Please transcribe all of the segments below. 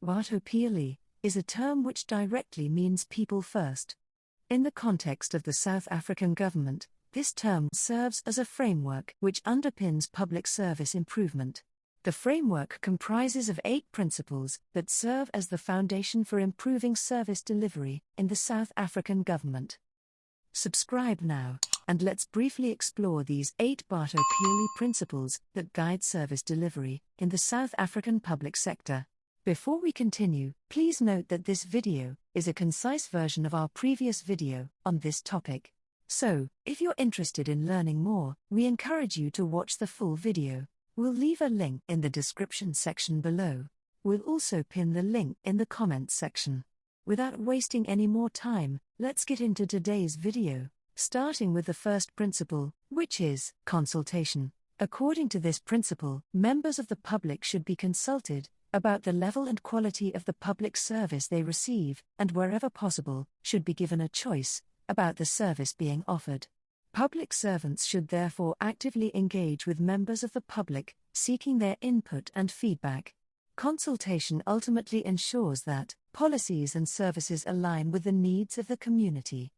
Batho Pele is a term which directly means people first. In the context of the South African government, this term serves as a framework which underpins public service improvement. The framework comprises of 8 principles that serve as the foundation for improving service delivery in the South African government. Subscribe now, and let's briefly explore these 8 Batho Pele principles that guide service delivery in the South African public sector. Before we continue, please note that this video is a concise version of our previous video on this topic. So, if you're interested in learning more, we encourage you to watch the full video. We'll leave a link in the description section below. We'll also pin the link in the comments section. Without wasting any more time, let's get into today's video, starting with the first principle, which is consultation. According to this principle, members of the public should be consulted about the level and quality of the public service they receive, and wherever possible, should be given a choice about the service being offered. Public servants should therefore actively engage with members of the public, seeking their input and feedback. Consultation ultimately ensures that policies and services align with the needs of the community.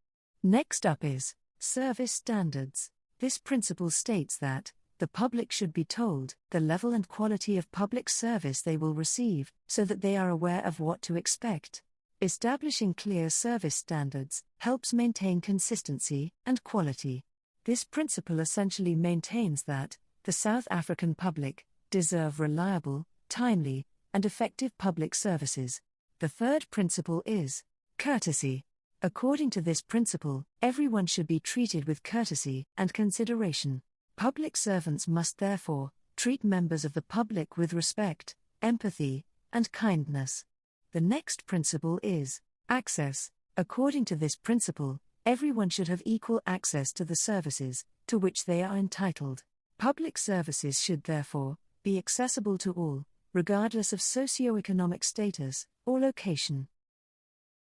Next up is service standards. This principle states that the public should be told the level and quality of public service they will receive, so that they are aware of what to expect. Establishing clear service standards helps maintain consistency and quality. This principle essentially maintains that the South African public deserve reliable, timely, and effective public services. The third principle is courtesy. According to this principle, everyone should be treated with courtesy and consideration. Public servants must therefore treat members of the public with respect, empathy, and kindness. The next principle is access. According to this principle, everyone should have equal access to the services to which they are entitled. Public services should therefore be accessible to all, regardless of socio-economic status or location.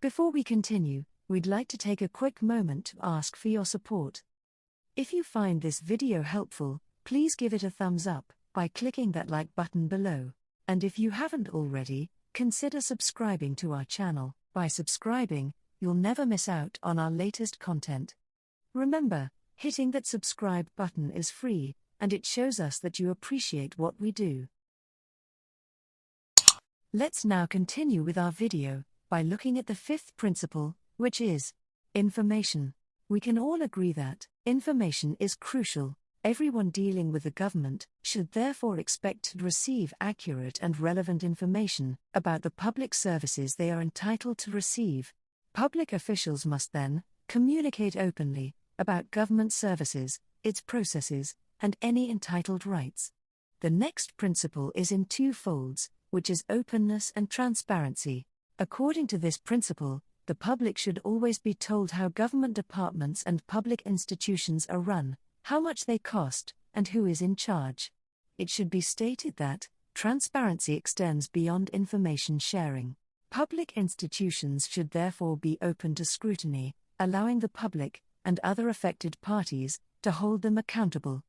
Before we continue, we'd like to take a quick moment to ask for your support. If you find this video helpful, please give it a thumbs up by clicking that like button below. And if you haven't already, consider subscribing to our channel. By subscribing, you'll never miss out on our latest content. Remember, hitting that subscribe button is free, and it shows us that you appreciate what we do. Let's now continue with our video by looking at the 5th principle, which is information. We can all agree that information is crucial. Everyone dealing with the government should therefore expect to receive accurate and relevant information about the public services they are entitled to receive. Public officials must then communicate openly about government services, its processes, and any entitled rights. The next principle is in 2 folds, which is openness and transparency. According to this principle, the public should always be told how government departments and public institutions are run, how much they cost, and who is in charge. It should be stated that transparency extends beyond information sharing. Public institutions should therefore be open to scrutiny, allowing the public and other affected parties to hold them accountable.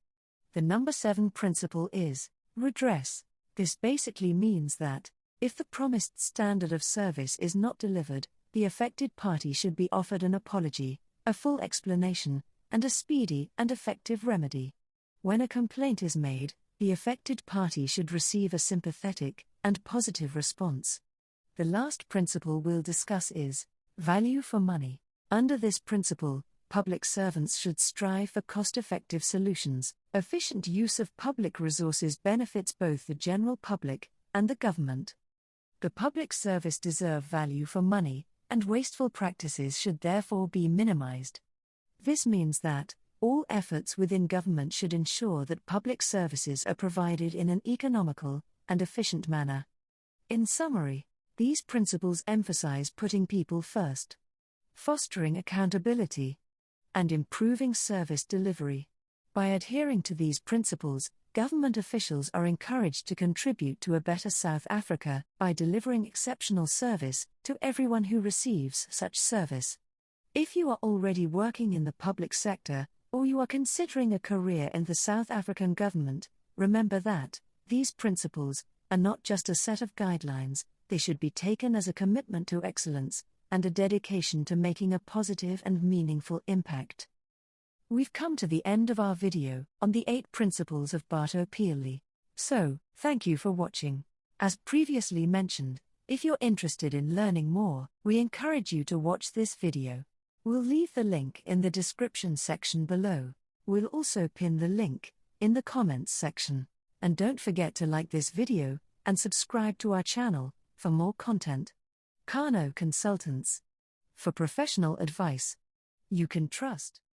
The number 7 principle is redress. This basically means that if the promised standard of service is not delivered, the affected party should be offered an apology, a full explanation, and a speedy and effective remedy. When a complaint is made, the affected party should receive a sympathetic and positive response. The last principle we'll discuss is value for money. Under this principle, public servants should strive for cost-effective solutions. Efficient use of public resources benefits both the general public and the government. The public service deserve value for money, and wasteful practices should therefore be minimized. This means that all efforts within government should ensure that public services are provided in an economical and efficient manner. In summary, these principles emphasize putting people first, fostering accountability, and improving service delivery. By adhering to these principles, government officials are encouraged to contribute to a better South Africa by delivering exceptional service to everyone who receives such service. If you are already working in the public sector, or you are considering a career in the South African government, remember that these principles are not just a set of guidelines, They should be taken as a commitment to excellence and a dedication to making a positive and meaningful impact. We've come to the end of our video on the 8 principles of Batho Pele. So, thank you for watching. As previously mentioned, if you're interested in learning more, we encourage you to watch this video. We'll leave the link in the description section below. We'll also pin the link in the comments section. And don't forget to like this video and subscribe to our channel for more content. Kano Consultants. For professional advice you can trust.